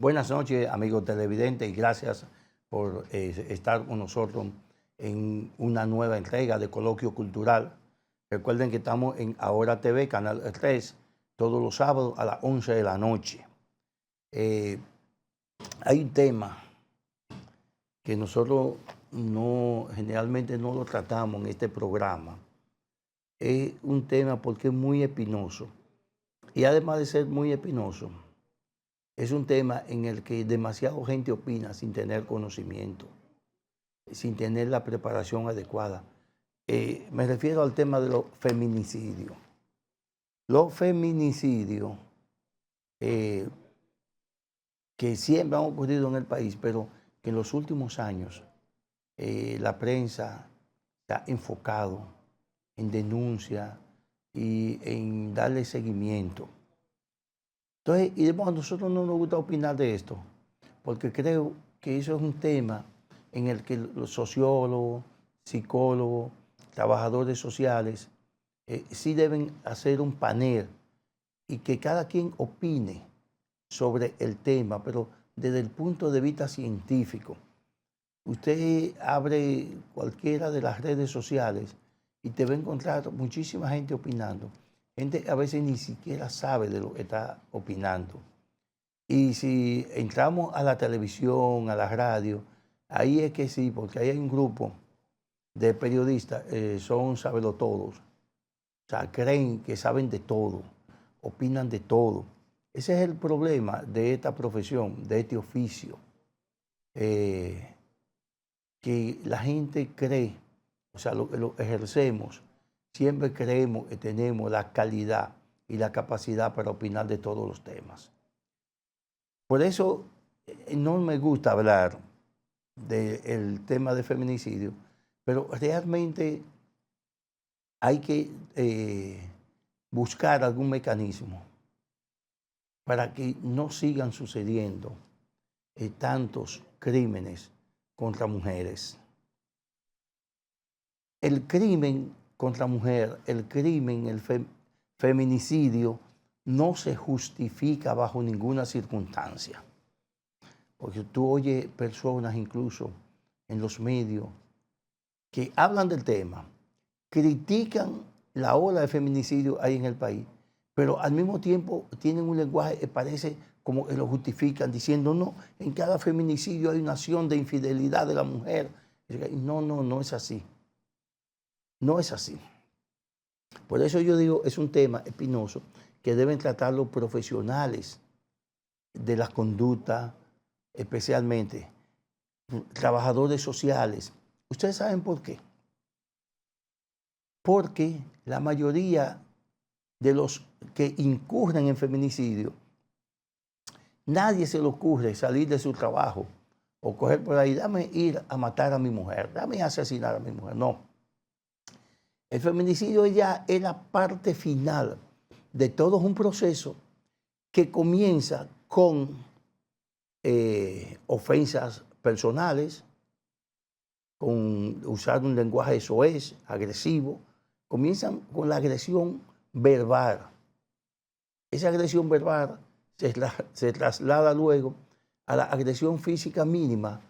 Buenas noches, amigos televidentes, y gracias por estar con nosotros en una nueva entrega de Coloquio Cultural. Recuerden que estamos en Ahora TV, Canal 3, todos los sábados a las 11 de la noche. Hay un tema que nosotros generalmente no lo tratamos en este programa. Es un tema porque es muy espinoso. Y además de ser muy espinoso, es un tema en el que demasiada gente opina sin tener conocimiento, sin tener la preparación adecuada. Me refiero al tema de los feminicidios. Los feminicidios que siempre han ocurrido en el país, pero que en los últimos años la prensa se ha enfocado en denuncia y en darle seguimiento. Entonces, y a nosotros no nos gusta opinar de esto, porque creo que eso es un tema en el que los sociólogos, psicólogos, trabajadores sociales, sí deben hacer un panel y que cada quien opine sobre el tema, pero desde el punto de vista científico. Usted abre cualquiera de las redes sociales y te va a encontrar muchísima gente opinando. Gente a veces ni siquiera sabe de lo que está opinando. Y si entramos a la televisión, a la radio, ahí es que sí, porque ahí hay un grupo de periodistas, son sabelotodos. O sea, creen que saben de todo, opinan de todo. Ese es el problema de esta profesión, de este oficio. Que la gente cree, o sea, lo que lo ejercemos, siempre creemos que tenemos la calidad y la capacidad para opinar de todos los temas. Por eso no me gusta hablar del tema de feminicidio, pero realmente hay que buscar algún mecanismo para que no sigan sucediendo tantos crímenes contra mujeres. El crimen contra mujer, el crimen, el feminicidio, no se justifica bajo ninguna circunstancia. Porque tú oyes personas incluso en los medios que hablan del tema, critican la ola de feminicidio ahí en el país, pero al mismo tiempo tienen un lenguaje que parece como que lo justifican, diciendo, no, en cada feminicidio hay una acción de infidelidad de la mujer. No es así. No es así. Por eso yo digo, es un tema espinoso que deben tratar los profesionales de las conductas, especialmente trabajadores sociales. ¿Ustedes saben por qué? Porque la mayoría de los que incurren en feminicidio, nadie se le ocurre salir de su trabajo o coger por ahí, dame ir a matar a mi mujer, dame asesinar a mi mujer. No. El feminicidio ya es la parte final de todo un proceso que comienza con ofensas personales, con usar un lenguaje soez, agresivo. Comienzan con la agresión verbal. Esa agresión verbal se traslada luego a la agresión física mínima,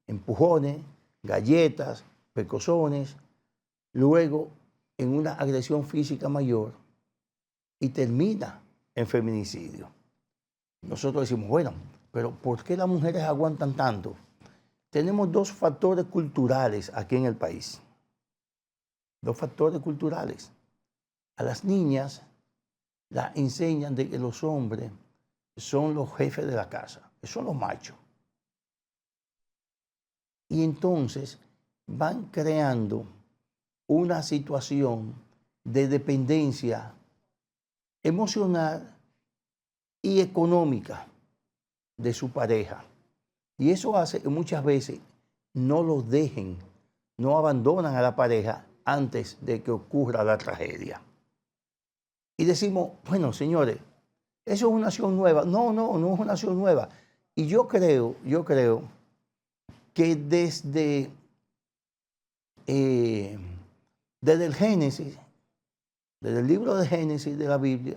empujones, galletas, pecosones, luego en una agresión física mayor y termina en feminicidio. Nosotros decimos, bueno, pero ¿por qué las mujeres aguantan tanto? Tenemos dos factores culturales aquí en el país. Dos factores culturales. A las niñas las enseñan de que los hombres son los jefes de la casa, que son los machos. Y entonces van creando una situación de dependencia emocional y económica de su pareja. Y eso hace que muchas veces no los dejen, no abandonan a la pareja antes de que ocurra la tragedia. Y decimos, bueno, señores, eso es una acción nueva. No es una acción nueva. Y yo creo que desde el Génesis, desde el libro de Génesis de la Biblia,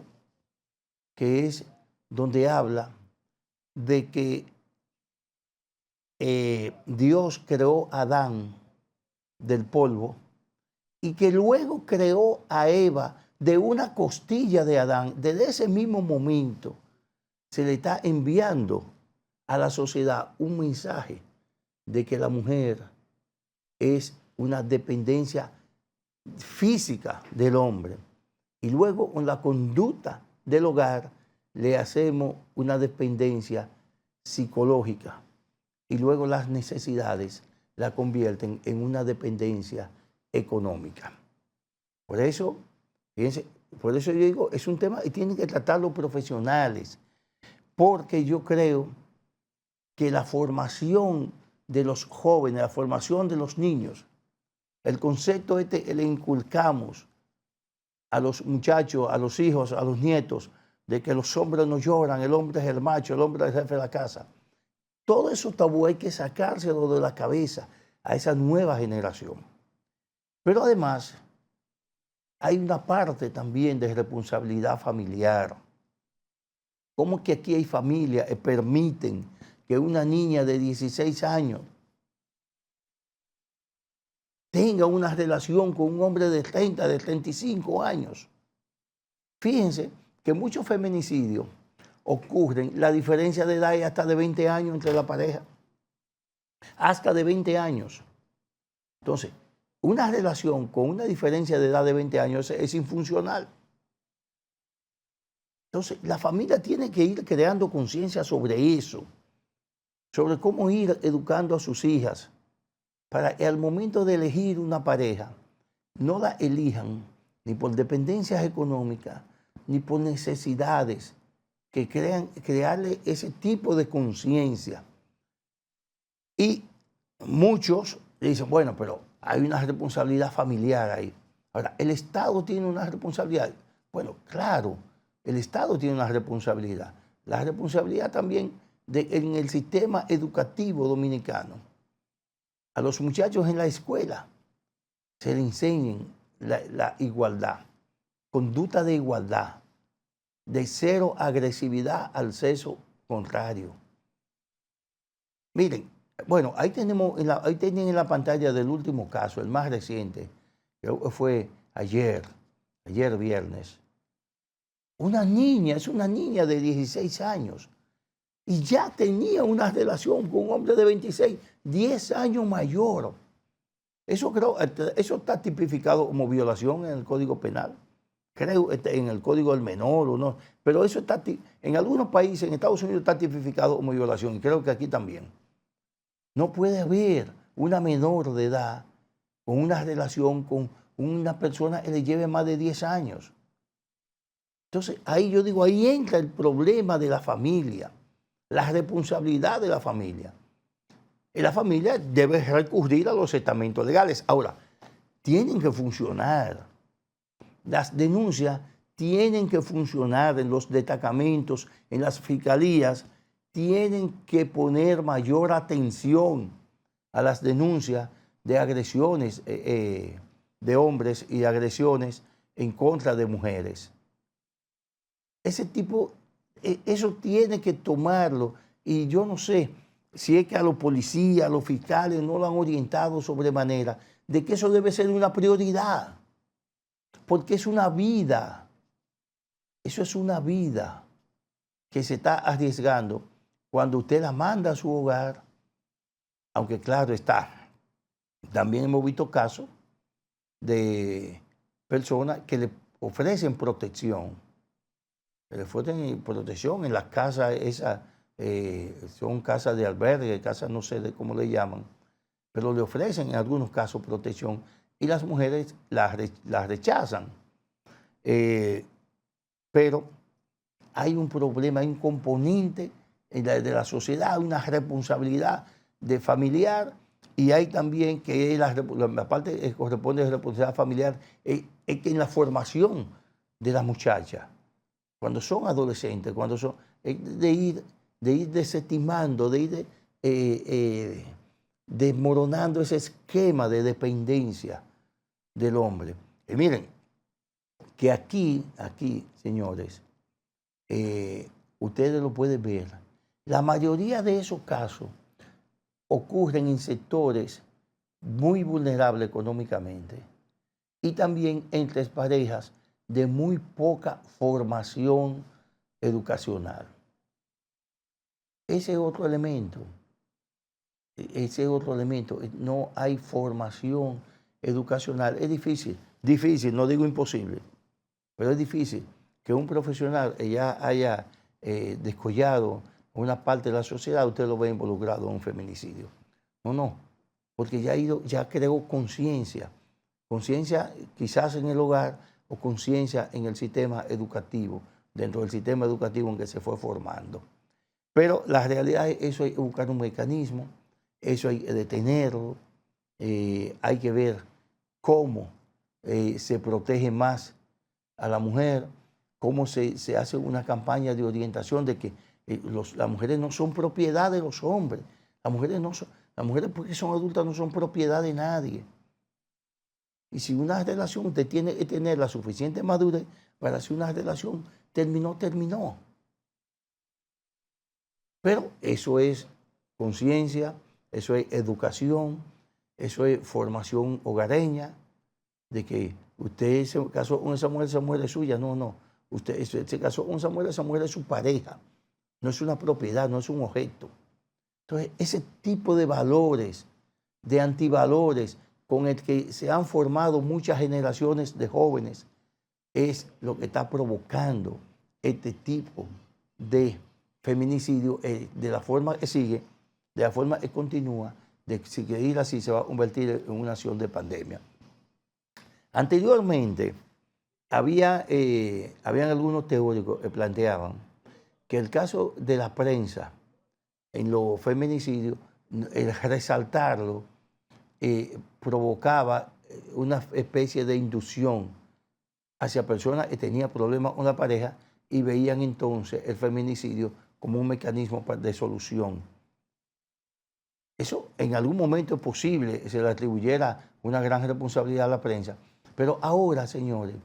que es donde habla de que Dios creó a Adán del polvo y que luego creó a Eva de una costilla de Adán. Desde ese mismo momento se le está enviando a la sociedad un mensaje de que la mujer es una dependencia física del hombre. Y luego con la conducta del hogar le hacemos una dependencia psicológica. Y luego las necesidades la convierten en una dependencia económica. Por eso, fíjense, por eso yo digo, es un tema y tienen que tratarlo profesionales, porque yo creo que la formación de los jóvenes, la formación de los niños, el concepto le inculcamos a los muchachos, a los hijos, a los nietos, de que los hombres no lloran, el hombre es el macho, el hombre es el jefe de la casa. Todo eso tabú hay que sacárselo de la cabeza a esa nueva generación. Pero además, hay una parte también de responsabilidad familiar. ¿Cómo que aquí hay familias que permiten que una niña de 16 años tenga una relación con un hombre de 30, de 35 años? Fíjense que muchos feminicidios ocurren, la diferencia de edad es hasta de 20 años entre la pareja. Hasta de 20 años. Entonces, una relación con una diferencia de edad de 20 años es infuncional. Entonces, la familia tiene que ir creando conciencia sobre eso, sobre cómo ir educando a sus hijas, para que al momento de elegir una pareja, no la elijan ni por dependencias económicas, ni por necesidades, que crearle ese tipo de conciencia. Y muchos dicen, bueno, pero hay una responsabilidad familiar ahí. Ahora, ¿el Estado tiene una responsabilidad? Bueno, claro, el Estado tiene una responsabilidad. La responsabilidad también en el sistema educativo dominicano. A los muchachos en la escuela se les enseñen la igualdad, conducta de igualdad, de cero agresividad al sexo contrario. Miren, bueno, ahí tienen en la pantalla del último caso, el más reciente, creo que fue ayer viernes. Es una niña de 16 años y ya tenía una relación con un hombre de 26, 10 años mayor. Eso está tipificado como violación en el Código Penal. Creo en el Código del Menor o no, pero eso está en algunos países, en Estados Unidos está tipificado como violación y creo que aquí también. No puede haber una menor de edad con una relación con una persona que le lleve más de 10 años. Entonces, ahí yo digo, ahí entra el problema de la familia, la responsabilidad de la familia. Y la familia debe recurrir a los estamentos legales. Ahora, tienen que funcionar. Las denuncias tienen que funcionar en los destacamentos, en las fiscalías, tienen que poner mayor atención a las denuncias de agresiones de hombres y agresiones en contra de mujeres. Ese tipo, eso tiene que tomarlo y yo no sé si es que a los policías, a los fiscales no lo han orientado sobremanera de que eso debe ser una prioridad. Porque es una vida, eso es una vida que se está arriesgando cuando usted la manda a su hogar, aunque claro está, también hemos visto casos de personas que le ofrecen protección, en las casas esas, son casas de albergue, casas no sé de cómo le llaman, pero le ofrecen en algunos casos protección y las mujeres las rechazan. Pero hay un problema, hay un componente de la sociedad, una responsabilidad de familiar y hay también que la parte que corresponde a la responsabilidad familiar es que en la formación de las muchachas, cuando son adolescentes, cuando son de ir desestimando, de ir desmoronando ese esquema de dependencia del hombre. Y miren, que aquí, señores, ustedes lo pueden ver, La mayoría de esos casos ocurren en sectores muy vulnerables económicamente y también entre parejas de muy poca formación educacional. Ese es otro elemento. Ese es otro elemento. No hay formación educacional. Es difícil, no digo imposible, pero es difícil que un profesional ya haya descollado una parte de la sociedad, usted lo ve involucrado en un feminicidio. No, porque ya creó conciencia quizás en el hogar o conciencia en el sistema educativo, dentro del sistema educativo en que se fue formando. Pero la realidad es eso, hay que buscar un mecanismo, eso hay que detenerlo, hay que ver cómo se protege más a la mujer, cómo se hace una campaña de orientación de que las mujeres no son propiedad de los hombres. Las mujeres porque son adultas no son propiedad de nadie. Y si una relación usted tiene que tener la suficiente madurez para si una relación terminó. Pero eso es conciencia, eso es educación, eso es formación hogareña, de que usted se casó con esa mujer es suya. No. Usted se casó con esa mujer es su pareja. No es una propiedad, no es un objeto. Entonces, ese tipo de valores, de antivalores con el que se han formado muchas generaciones de jóvenes, es lo que está provocando este tipo de feminicidio de la forma que sigue, de la forma que continúa, de seguir así se va a convertir en una acción de pandemia. Anteriormente, habían algunos teóricos que planteaban que el caso de la prensa en los feminicidios, el resaltarlo, provocaba una especie de inducción hacia personas que tenían problemas con la pareja y veían entonces el feminicidio como un mecanismo de solución. Eso en algún momento es posible, se le atribuyera una gran responsabilidad a la prensa, pero ahora, señores,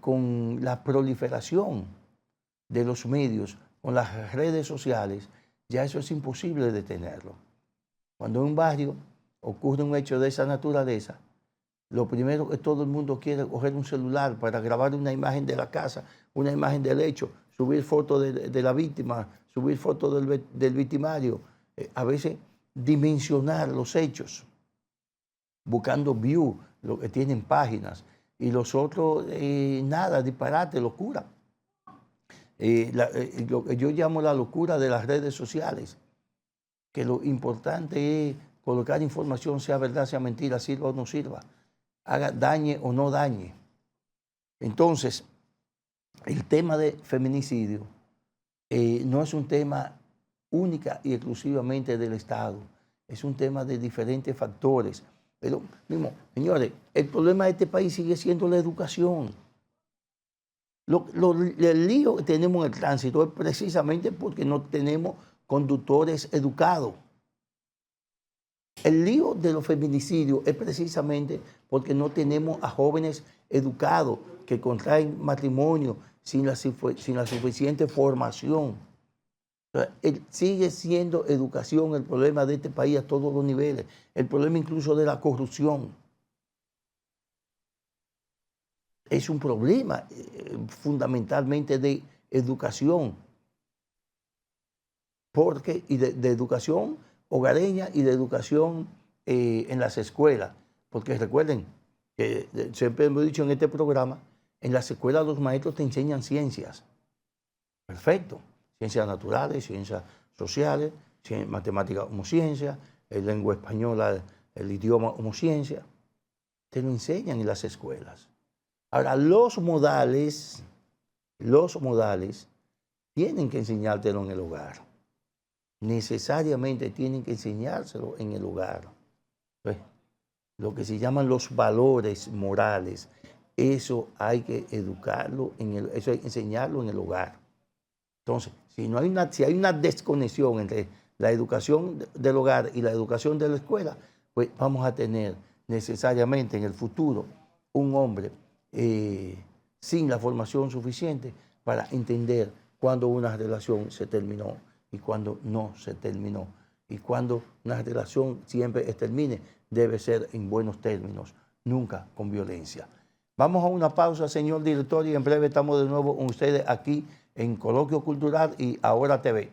con la proliferación de los medios, con las redes sociales, ya eso es imposible detenerlo. Cuando en un barrio ocurre un hecho de esa naturaleza, lo primero que todo el mundo quiere es coger un celular para grabar una imagen de la casa, una imagen del hecho, subir fotos de la víctima, subir fotos del victimario, a veces dimensionar los hechos, buscando views, lo que tienen páginas, y los otros, nada, disparate, locura. Lo que yo llamo la locura de las redes sociales, que lo importante es colocar información, sea verdad, sea mentira, sirva o no sirva, dañe o no dañe. Entonces, el tema de feminicidio no es un tema única y exclusivamente del Estado, es un tema de diferentes factores. Pero, señores, el problema de este país sigue siendo la educación. El lío que tenemos en el tránsito es precisamente porque no tenemos conductores educados. El lío de los feminicidios es precisamente porque no tenemos a jóvenes educados que contraen matrimonio sin la suficiente formación. Sigue siendo educación el problema de este país a todos los niveles, el problema incluso de la corrupción. Es un problema fundamentalmente de educación, y de educación hogareña y de educación en las escuelas, porque recuerden que siempre hemos dicho en este programa, en las escuelas los maestros te enseñan ciencias, perfecto, ciencias naturales, ciencias sociales, matemáticas como ciencia, lengua española, el idioma como ciencia, te lo enseñan en las escuelas. Ahora, los modales tienen que enseñártelo en el hogar. Necesariamente tienen que enseñárselo en el hogar. Pues, lo que se llaman los valores morales, eso hay que educarlo, eso hay que enseñarlo en el hogar. Entonces, si hay una desconexión entre la educación del hogar y la educación de la escuela, pues vamos a tener necesariamente en el futuro un hombre sin la formación suficiente para entender cuando una relación se terminó y cuando no se terminó. Y cuando una relación siempre termine, debe ser en buenos términos, nunca con violencia. Vamos a una pausa, señor director, y en breve estamos de nuevo con ustedes aquí en Coloquio Cultural y Ahora TV.